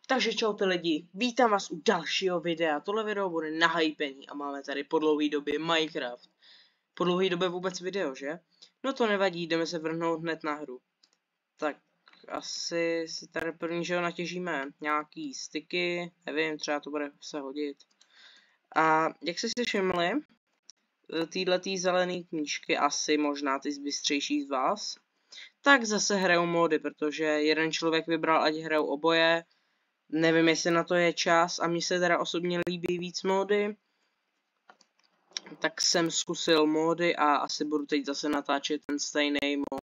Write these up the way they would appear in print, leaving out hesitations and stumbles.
Takže čau ty lidi, vítám vás u dalšího videa. Tohle video bude nahypený a máme tady po dlouhé době Minecraft. Po dlouhé době vůbec video, že? No to nevadí, jdeme se vrhnout hned na hru. Tak asi si tady první, že ho natěžíme nějaký styky, nevím, třeba to bude se hodit. A jak jste si všimli, týhletý zelený knížky, asi možná ty zbystřejší z vás, tak zase hrajou mody, protože jeden člověk vybral, ať hrajou oboje. Nevím, jestli na to je čas a mně se teda osobně líbí víc módy. Tak jsem zkusil módy a asi budu teď zase natáčet ten stejný mod.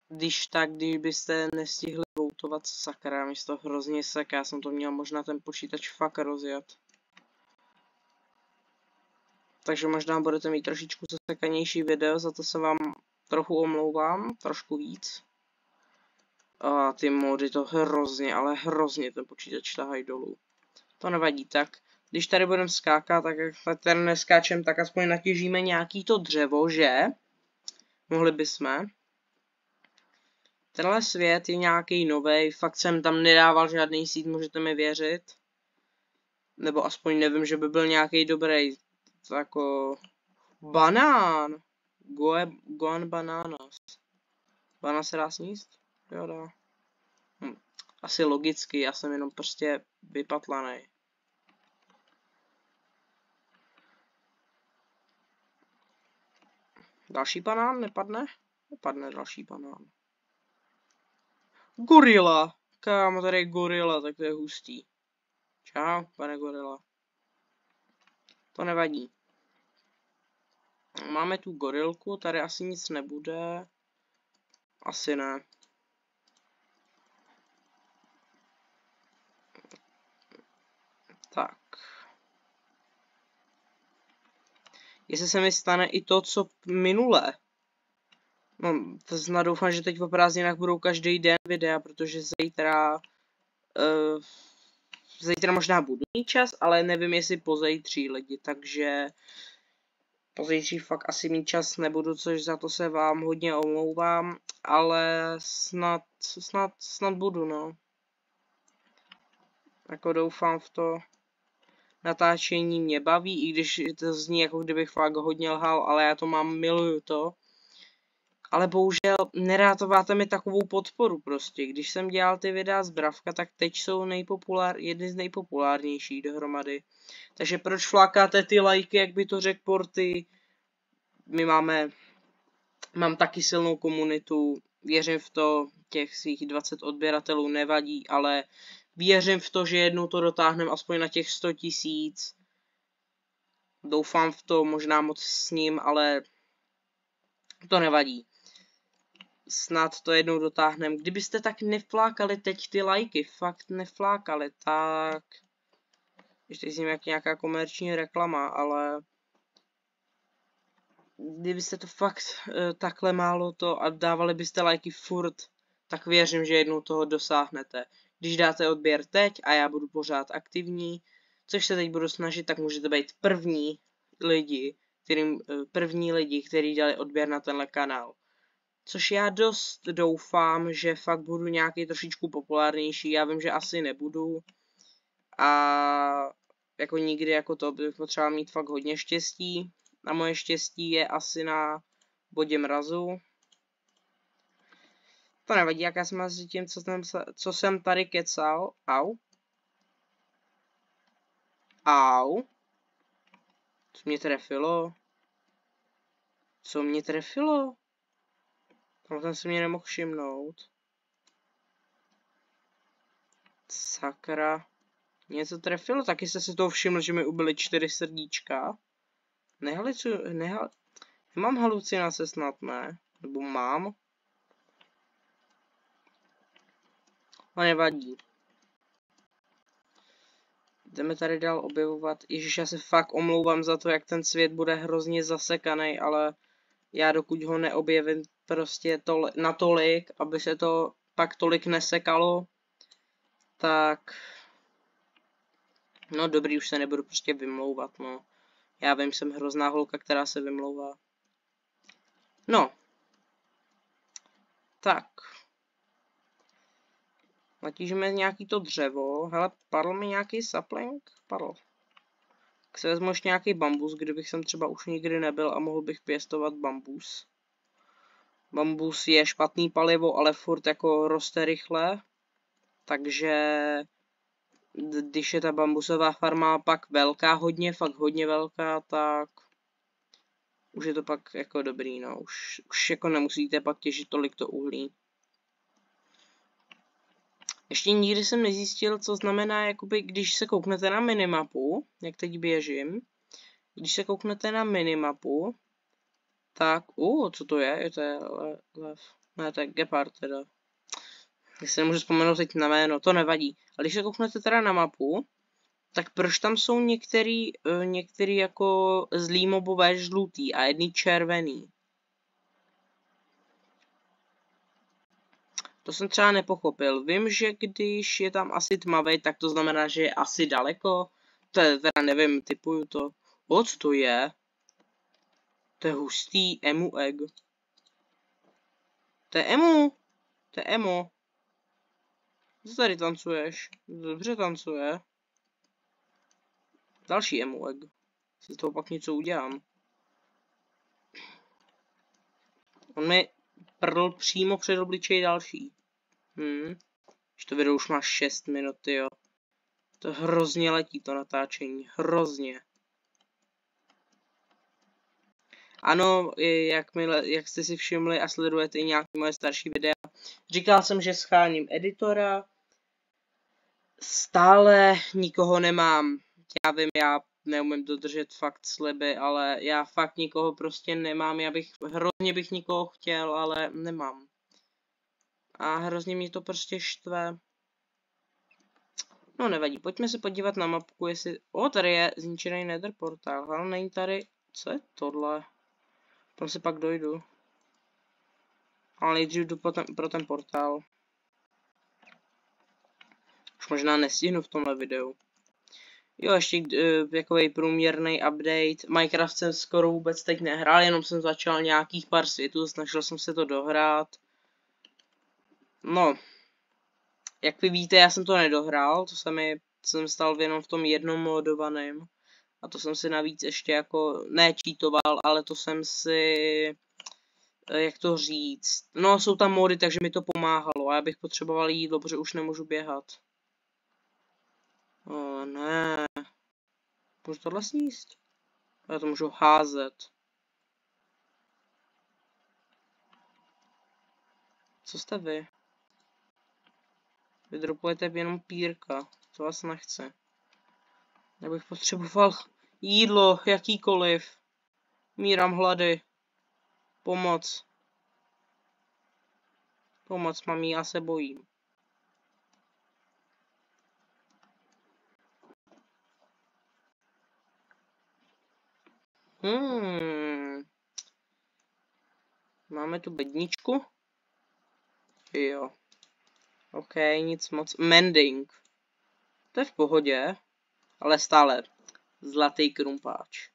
Když byste nestihli voutovat, sakra, mi to hrozně seká, já jsem to měl možná ten počítač fakt rozjet. Takže možná budete mít trošičku zasekanější video, za to se vám trochu omlouvám, trošku víc. A ty módy to hrozně, ale hrozně ten počítač tahají dolů. To nevadí, tak když tady budeme skákat, tak jak tady neskáčem, tak aspoň natěžíme nějaký to dřevo, že? Mohli bychom. Tenhle svět je nějaký novej, fakt jsem tam nedával žádný seed, můžete mi věřit. Nebo aspoň nevím, že by byl nějaký dobrý. To jako banán. Goan bananas. Banán se dá sníst? Jo, dá. Asi logicky, já jsem jenom prostě vypatlanej. Další banán nepadne? Nepadne další banán. Gorila! Kámo, tady je gorila, tak to je hustý. Čau, pane gorila. To nevadí. Máme tu gorilku, tady asi nic nebude. Asi ne. Tak. Jestli se mi stane i to, co minule. No, to znamená, doufám, že teď po prázdninách budou každý den videa, protože zítra možná budu mít čas, ale nevím, jestli pozítří lidi, takže pozítří fakt asi mít čas nebudu, což za to se vám hodně omlouvám, ale snad budu, no. Jako doufám v to. Natáčení mě baví, i když to zní, jako kdybych fakt hodně lhal, ale já to mám, miluju to. Ale bohužel nedáváte mi takovou podporu prostě. Když jsem dělal ty videa z Bravka, tak teď jsou jedny z nejpopulárnějších dohromady. Takže proč flákáte ty lajky, jak by to řekl Porty? Mám taky silnou komunitu, věřím v to, těch svých 20 odběratelů nevadí, ale věřím v to, že jednou to dotáhneme aspoň na těch 100 000. Doufám v to, možná moc s ním, ale to nevadí. Snad to jednou dotáhneme. Kdybyste tak neflákali teď ty lajky, fakt neflákali, tak... Ještě zním jak nějaká komerční reklama, ale... Kdybyste to fakt takhle málo to a dávali byste lajky furt, tak věřím, že jednou toho dosáhnete. Když dáte odběr teď a já budu pořád aktivní, což se teď budu snažit, tak můžete být první lidi, kteří dali odběr na tenhle kanál. Což já dost doufám, že fakt budu nějaký trošičku populárnější, já vím, že asi nebudu. A jako nikdy jako to bych potřeboval mít fakt hodně štěstí. A moje štěstí je asi na bodě mrazu. To nevadí, jak já jsem mezi tím, co jsem tady kecal. Au. Au. Co mě trefilo? Co mě trefilo? Tam se mě nemohl všimnout. Sakra. Něco trefilo, taky jste si toho všiml, že mi ubyly 4 srdíčka. Nemám halucinace snad, ne? Nebo mám? Ale nevadí. Jdeme tady dál objevovat. Ježiš, já se fakt omlouvám za to, jak ten svět bude hrozně zasekaný, ale já dokud ho neobjevím prostě natolik, aby se to pak tolik nesekalo, tak... No dobrý, už se nebudu prostě vymlouvat, no. Já vím, jsem hrozná holka, která se vymlouvá. No. Tak. Natížíme nějaký to dřevo. Hele, padl mi nějaký sapling? Padl. Tak si vezmu ještě nějaký bambus, kdybych sem třeba už nikdy nebyl a mohl bych pěstovat bambus. Bambus je špatný palivo, ale furt jako roste rychle. Takže když je ta bambusová farma pak velká, fakt hodně velká, tak už je to pak jako dobrý, no. Už jako nemusíte pak těžit tolik to uhlí. Ještě nikdy jsem nezjistil, co znamená, jakoby, když se kouknete na minimapu, jak teď běžím. Když se kouknete na minimapu, tak, co to je? To je lev. Ne, to je gepard teda. Já si nemůžu vzpomenout teď na jméno, to nevadí. Ale když se kouknete teda na mapu, tak proč tam jsou některý jako zlý mobové žlutý a jedný červený? To jsem třeba nepochopil. Vím, že když je tam asi tmavý, tak to znamená, že je asi daleko. To je, teda nevím, typuju to. Co to je? To je hustý emu egg. To je emu. To je emo. Co tady tancuješ? Dobře tancuje. Další emu egg. Si z toho pak něco udělám. On mi prdl přímo před obličej další. Už to video už má 6 minut, jo. To hrozně letí, to natáčení. Hrozně. Ano, jak jste si všimli a sledujete i nějaké moje starší videa, říkal jsem, že scháním editora. Stále nikoho nemám. Já vím, já neumím dodržet fakt sliby, ale já fakt nikoho prostě nemám. Hrozně bych nikoho chtěl, ale nemám. A hrozně mě to prostě štve. No nevadí, pojďme se podívat na mapku, jestli... tady je zničený nether portál, ale není tady... Co je tohle? Tam se pak dojdu. Ale nejdřív jdu pro ten portál. Už možná nestihnu v tomhle videu. Jo, ještě takový průměrný update. Minecraft jsem skoro vůbec teď nehrál, jenom jsem začal nějakých pár světů, snažil jsem se to dohrát. No, jak vy víte, já jsem to nedohrál, jsem stal jenom v tom jednom modovaném. A to jsem si navíc ještě jako, nečítoval, ale to jsem si, jak to říct. No, jsou tam mody, takže mi to pomáhalo a já bych potřeboval jídlo, protože už nemůžu běhat. Ne. Můžu tohle sníst? Já to můžu házet. Co jste vy? Vy dropujete jenom pírka. To vás nechce. Já bych potřeboval jídlo, jakýkoliv. Mírám hlady. Pomoc. Pomoc, mami, já se bojím. Máme tu bedničku. Jo. OK, nic moc. Mending. To je v pohodě. Ale stále. Zlatý krumpáč.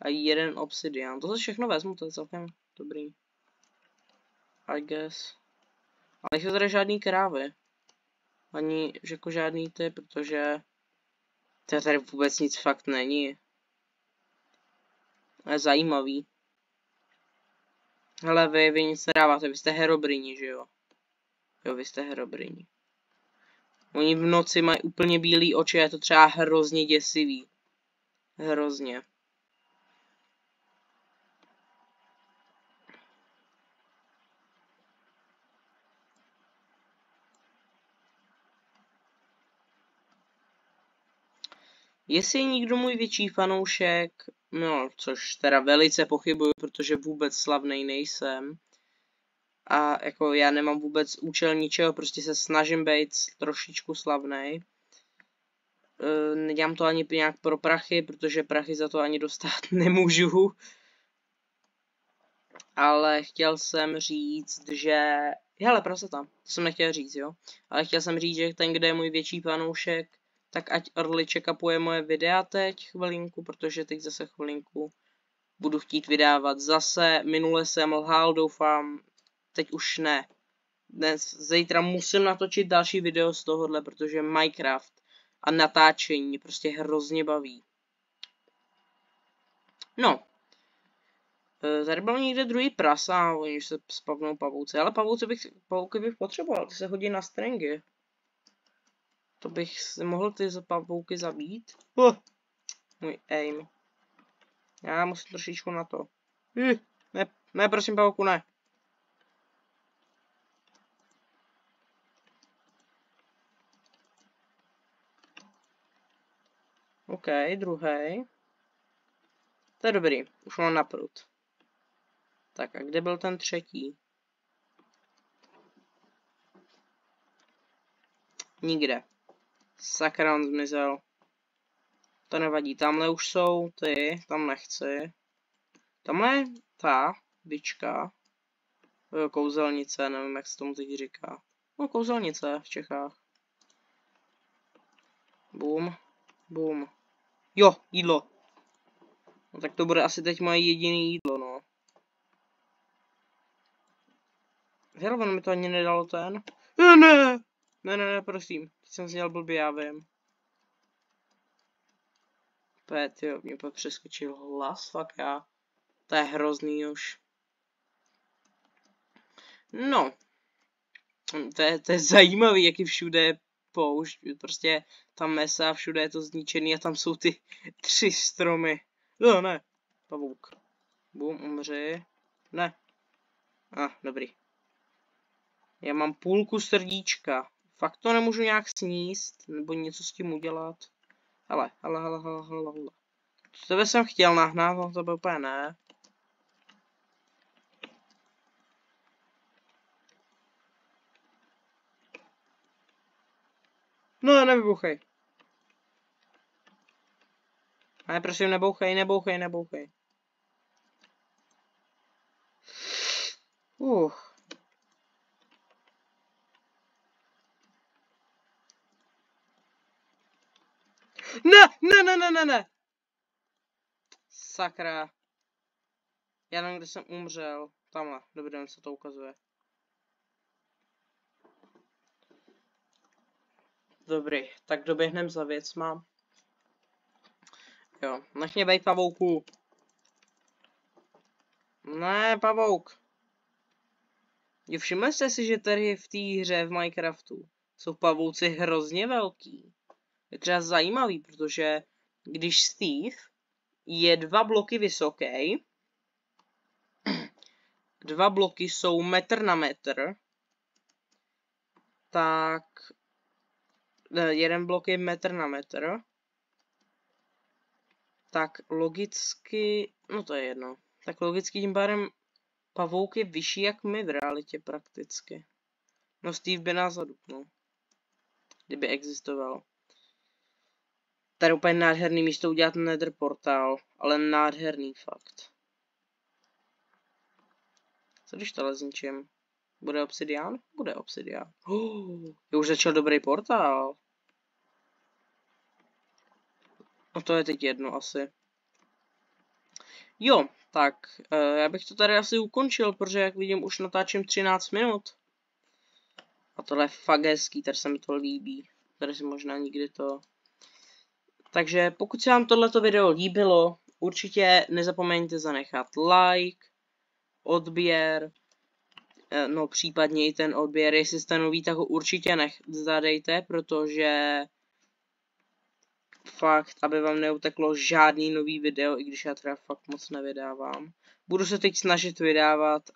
A jeden obsidian. To se všechno vezmu, to je celkem dobrý. I guess. Ale nejsou tady žádný krávy. Ani jako žádný ty, protože tady vůbec nic fakt není. Ale zajímavý. Hele, vy nic nedáváte, vy jste Herobrini, že jo? Jo, vy jste Herobrini. Oni v noci mají úplně bílé oči a je to třeba hrozně děsivý. Hrozně. Jestli je někdo můj větší fanoušek, no, což teda velice pochybuju, protože vůbec slavnej nejsem. A jako já nemám vůbec účel ničeho, prostě se snažím být trošičku slavnej. Nedělám to ani nějak pro prachy, protože prachy za to ani dostat nemůžu. Ale chtěl jsem říct, že... Hele, prasata, to jsem nechtěl říct, jo. Ale chtěl jsem říct, že ten, kde je můj větší fanoušek, tak ať early checkupuje moje videa teď chvilinku, protože teď zase chvilinku budu chtít vydávat zase. Minule jsem lhal, doufám, teď už ne. Zítra musím natočit další video z tohohle, protože Minecraft a natáčení mě prostě hrozně baví. No. Tady byl někde druhý prasa a oni se spavnou pavouci, ale pavouky bych potřeboval, ty se hodí na stringy. To bych si mohl ty pavouky zabít. Můj aim. Já musím trošičku na to. Ne, prosím, pavouku, ne. OK, druhý. To je dobrý, už mám na prut. Tak a kde byl ten třetí? Nikde. Sakra, on zmizel. To nevadí, tamhle už jsou ty, tam nechci. Tamhle je ta bička. Kouzelnice, nevím jak se tomu teď říká. No kouzelnice v Čechách. Boom, boom. Jo, jídlo. No tak to bude asi teď moje jediné jídlo, no. Hele, ono mi to ani nedalo ten. Ne, prosím. Teď jsem zněl blbě, já vím. Pět, jo, mě pak přeskočil hlas, fakt já. To je hrozný už. No. To je zajímavý, jaký všude je poušť. Prostě tam mesa, všude je to zničený a tam jsou ty 3 stromy. No, ne. Pavouk. Bum, umři. Ne. Dobrý. Já mám půlku srdíčka. Fakt to nemůžu nějak sníst, nebo něco s tím udělat. Hele. Tebe jsem chtěl nahnat, no to by úplně ne. No, nevybuchej. Ne, prosím, nebouchej. Ne. Sakra. Já nevím, kde jsem umřel. Tamhle, dobrý, se to ukazuje. Dobrý, tak doběhnem za věcma. Jo, nech mě bejt, pavouku. Ne, pavouk. Všimli jste si, že tady v té hře v Minecraftu jsou pavouci hrozně velký. Je třeba zajímavý, protože když Steve je 2 bloky vysoký, 2 bloky jsou metr na metr, tak 1 blok je metr na metr, tak logicky, no to je jedno, tak logicky tím pádem pavouk je vyšší jak my v realitě prakticky. No Steve by nás zadupnul, kdyby existoval. Tady úplně nádherný místo udělat nether portál, ale nádherný fakt. Co když tohle zničím? Bude obsidián? Bude obsidián. Je už začal dobrý portál. No to je teď jedno asi. Jo, tak já bych to tady asi ukončil, protože jak vidím už natáčím 13 minut. A tohle je fakt hezký, tady se mi to líbí. Tady si možná nikdy to... Takže pokud se vám tohleto video líbilo, určitě nezapomeňte zanechat like, odběr, no případně i ten odběr, jestli jste nový, tak ho určitě zadejte, protože fakt, aby vám neuteklo žádný nový video, i když já teda fakt moc nevydávám. Budu se teď snažit vydávat,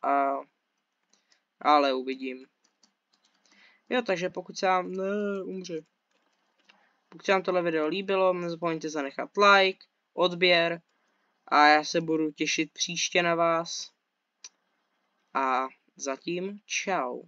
ale uvidím. Jo, takže pokud se vám... Pokud se vám tohle video líbilo, nezapomeňte zanechat like, odběr a já se budu těšit příště na vás. A zatím čau.